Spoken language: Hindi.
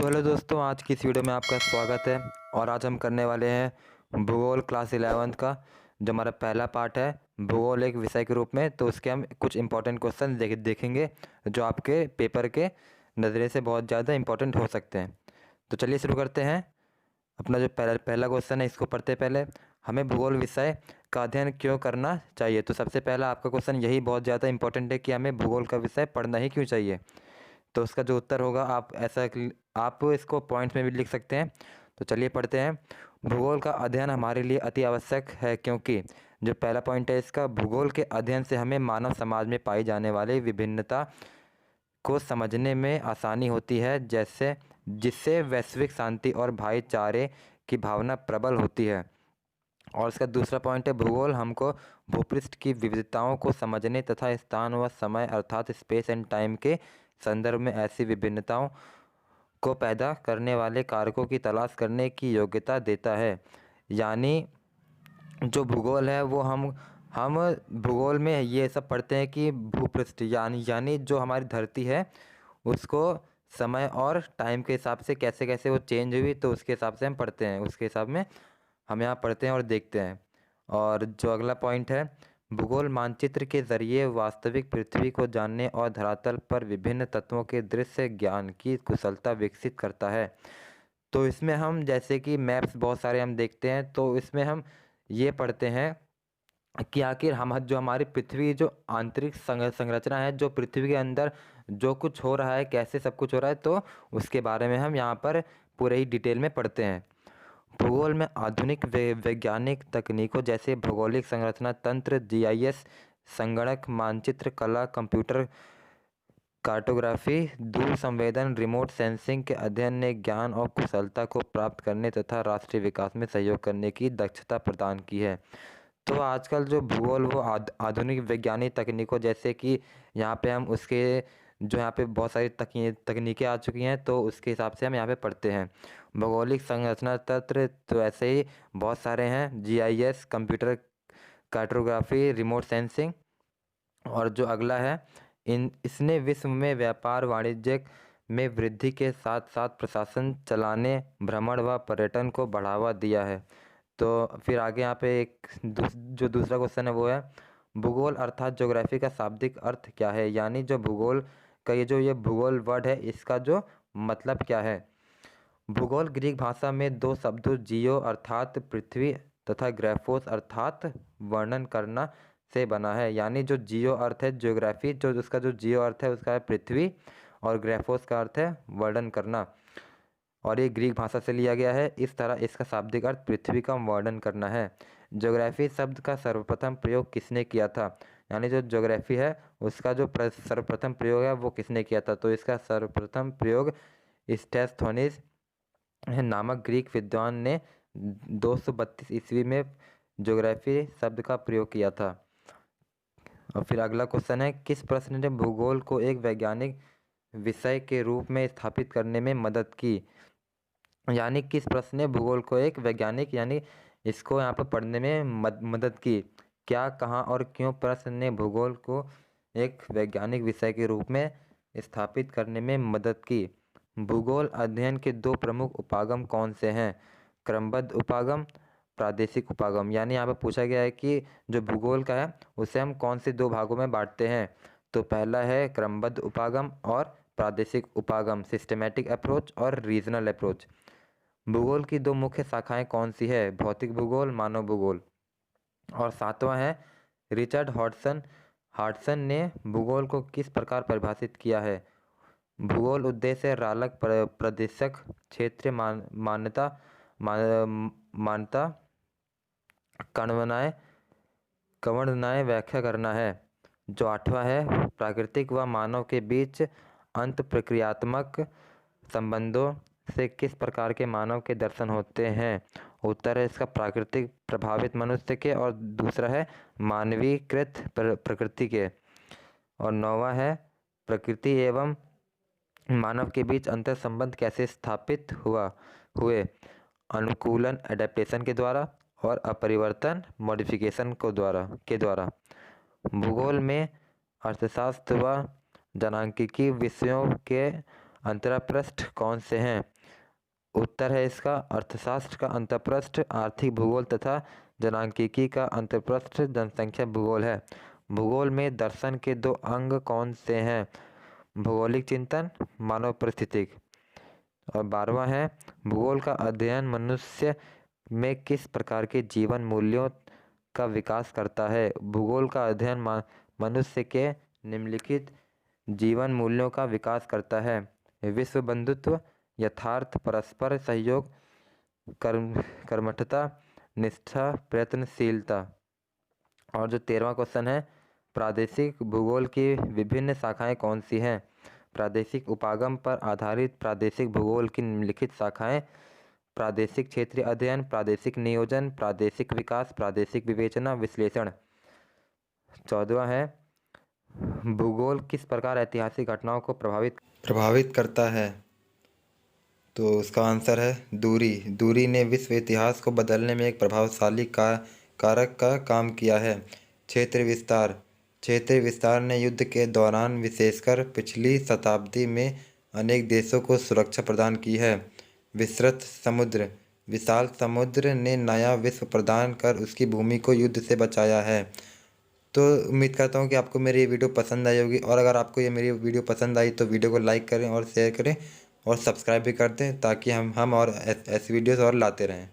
तो हेलो दोस्तों, आज की इस वीडियो में आपका स्वागत है। और आज हम करने वाले हैं भूगोल क्लास 11th का जो हमारा पहला पार्ट है, भूगोल एक विषय के रूप में। तो उसके हम कुछ इंपॉर्टेंट क्वेश्चन देखेंगे जो आपके पेपर के नज़रिए से बहुत ज़्यादा इंपॉर्टेंट हो सकते हैं। तो चलिए शुरू करते हैं। अपना जो पहला क्वेश्चन है इसको पढ़ते पहले, हमें भूगोल विषय का अध्ययन क्यों करना चाहिए। तो सबसे पहला आपका क्वेश्चन यही बहुत ज़्यादा इंपॉर्टेंट है कि हमें भूगोल का विषय पढ़ना ही क्यों चाहिए। तो उसका जो उत्तर होगा आप इसको पॉइंट्स में भी लिख सकते हैं। तो चलिए पढ़ते हैं। भूगोल का अध्ययन हमारे लिए अति आवश्यक है क्योंकि जो पहला पॉइंट है इसका, भूगोल के अध्ययन से हमें मानव समाज में पाई जाने वाली विभिन्नता को समझने में आसानी होती है, जैसे जिससे वैश्विक शांति और भाईचारे की भावना प्रबल होती है। और इसका दूसरा पॉइंट है, भूगोल हमको भूपृष्ठ की विविधताओं को समझने तथा स्थान व समय अर्थात स्पेस एंड टाइम के संदर्भ में ऐसी विभिन्नताओं को पैदा करने वाले कारकों की तलाश करने की योग्यता देता है। यानी जो भूगोल है वो हम भूगोल में ये सब पढ़ते हैं कि भूपृष्ठ यानी जो हमारी धरती है उसको समय और टाइम के हिसाब से कैसे कैसे वो चेंज हुई, तो उसके हिसाब से हम पढ़ते हैं। उसके हिसाब में हम यहाँ पढ़ते हैं और देखते हैं। और जो अगला पॉइंट है, भूगोल मानचित्र के जरिए वास्तविक पृथ्वी को जानने और धरातल पर विभिन्न तत्वों के दृश्य ज्ञान की कुशलता विकसित करता है। तो इसमें हम जैसे कि मैप्स बहुत सारे हम देखते हैं, तो इसमें हम ये पढ़ते हैं कि आखिर हम जो हमारी पृथ्वी जो आंतरिक संरचना है, जो पृथ्वी के अंदर जो कुछ हो रहा है, कैसे सब कुछ हो रहा है, तो उसके बारे में हम यहाँ पर पूरे ही डिटेल में पढ़ते हैं। भूगोल में आधुनिक वैज्ञानिक तकनीकों जैसे भौगोलिक संरचना तंत्र, जीआईएस, संगणक मानचित्र कला, कंप्यूटर कार्टोग्राफी, दूर संवेदन, रिमोट सेंसिंग के अध्ययन ने ज्ञान और कुशलता को प्राप्त करने तथा राष्ट्रीय विकास में सहयोग करने की दक्षता प्रदान की है। तो आजकल जो भूगोल वो आधुनिक वैज्ञानिक तकनीकों जैसे कि यहाँ पे हम उसके जो यहाँ पे बहुत सारी तकनीकें आ चुकी हैं, तो उसके हिसाब से हम यहाँ पे पढ़ते हैं। भौगोलिक संरचना तंत्र, तो ऐसे ही बहुत सारे हैं, GIS, computer cartography, remote sensing. और जो अगला है, इन इसने विश्व में व्यापार वाणिज्य में वृद्धि के साथ साथ प्रशासन चलाने, भ्रमण व पर्यटन को बढ़ावा दिया है। तो फिर आगे यहाँ पे जो दूसरा क्वेश्चन है वो है, भूगोल अर्थात ज्योग्राफी का शाब्दिक अर्थ क्या है। यानी जो भूगोल का ये भूगोल वर्ड है, इसका जो मतलब क्या है। भूगोल ग्रीक भाषा में दो शब्दों जियो अर्थात पृथ्वी तथा ग्राफोस अर्थात वर्णन करना से बना है। यानी जो जियो अर्थ है ज्योग्राफी, जो उसका जो जियो अर्थ है उसका है पृथ्वी, और ग्राफोस का अर्थ है वर्णन करना। और ये ग्रीक भाषा से लिया गया है। इस तरह इसका शाब्दिक अर्थ पृथ्वी का वर्णन करना है। ज्योग्राफी शब्द का सर्वप्रथम प्रयोग किसने किया था। यानी जो ज्योग्राफी है उसका जो सर्वप्रथम प्रयोग है वो किसने किया था। तो इसका सर्वप्रथम प्रयोग स्टेस्थोनिस नामक ग्रीक विद्वान ने 232 ईस्वी में ज्योग्राफी शब्द का प्रयोग किया था। और फिर अगला क्वेश्चन है, किस प्रश्न ने भूगोल को एक वैज्ञानिक विषय के रूप में स्थापित करने में मदद की। यानी किस प्रश्न ने भूगोल को एक वैज्ञानिक यानी इसको यहाँ पर पढ़ने में मदद की। क्या, कहाँ और क्यों प्रश्न ने भूगोल को एक वैज्ञानिक विषय के रूप में स्थापित करने में मदद की। भूगोल अध्ययन के दो प्रमुख उपागम कौन से हैं। क्रमबद्ध उपागम, प्रादेशिक उपागम। यानी यहाँ पर पूछा गया है कि जो भूगोल का है उसे हम कौन से दो भागों में बांटते हैं। तो पहला है क्रमबद्ध उपागम और प्रादेशिक उपागम, सिस्टेमेटिक अप्रोच और रीजनल अप्रोच। भूगोल की दो मुख्य शाखाएं कौन सी है। भौतिक भूगोल, मानव भूगोल। और सातवां है, रिचर्ड हार्टसन ने भूगोल को किस प्रकार परिभाषित किया है। भूगोल उद्देश्य रालक प्रदेशक क्षेत्र मान्यता कवनाएं व्याख्या करना है। जो आठवां है, प्राकृतिक व मानव के बीच अंत प्रक्रियात्मक संबंधों से किस प्रकार के मानव के दर्शन होते हैं। उत्तर है इसका प्राकृतिक प्रभावित मनुष्य के, और दूसरा है मानवीकृत प्रकृति के। और नौवां है, प्रकृति एवं मानव के बीच अंतर संबंध कैसे स्थापित हुए। अनुकूलन एडेप्टेशन के द्वारा, और अपरिवर्तन मॉडिफिकेशन के द्वारा। भूगोल में अर्थशास्त्र व जनांकीकी विषयों के अंतःपृष्ठ कौन से हैं? उत्तर है इसका अर्थशास्त्र का अंतःपृष्ठ, आर्थिक भूगोल तथा जनांकीकी का अंतःपृष्ठ जनसंख्या भूगोल है। भूगोल में दर्शन के 2 अंग कौन से हैं? भौगोलिक चिंतन, मानव परिस्थितिक। और 12वां है भूगोल का अध्ययन मनुष्य में किस प्रकार के जीवन मूल्यों का विकास करता है? भूगोल का अध्ययन मनुष्य के निम्नलिखित जीवन मूल्यों का विकास करता है। विश्व बंधुत्व, यथार्थ, परस्पर सहयोग, कर्मठता, निष्ठा, प्रयत्नशीलता। और जो 13वां क्वेश्चन है प्रादेशिक भूगोल की विभिन्न शाखाएं कौन सी हैं? प्रादेशिक उपागम पर आधारित प्रादेशिक भूगोल की निम्नलिखित शाखाएं: प्रादेशिक क्षेत्रीय अध्ययन, प्रादेशिक नियोजन, प्रादेशिक विकास, प्रादेशिक विवेचना, विश्लेषण। 14वां है भूगोल किस प्रकार ऐतिहासिक घटनाओं को प्रभावित करता है? तो उसका आंसर है दूरी। दूरी ने विश्व इतिहास को बदलने में एक प्रभावशाली कारक का काम किया है। क्षेत्रीय विस्तार ने युद्ध के दौरान विशेषकर पिछली शताब्दी में अनेक देशों को सुरक्षा प्रदान की है। विशाल समुद्र ने नया विश्व प्रदान कर उसकी भूमि को युद्ध से बचाया है। तो उम्मीद करता हूँ कि आपको मेरी ये वीडियो पसंद आई होगी, और अगर आपको ये मेरी वीडियो पसंद आई तो वीडियो को लाइक करें और शेयर करें और सब्सक्राइब भी कर दें, ताकि हम और ऐसी वीडियोस और लाते रहें।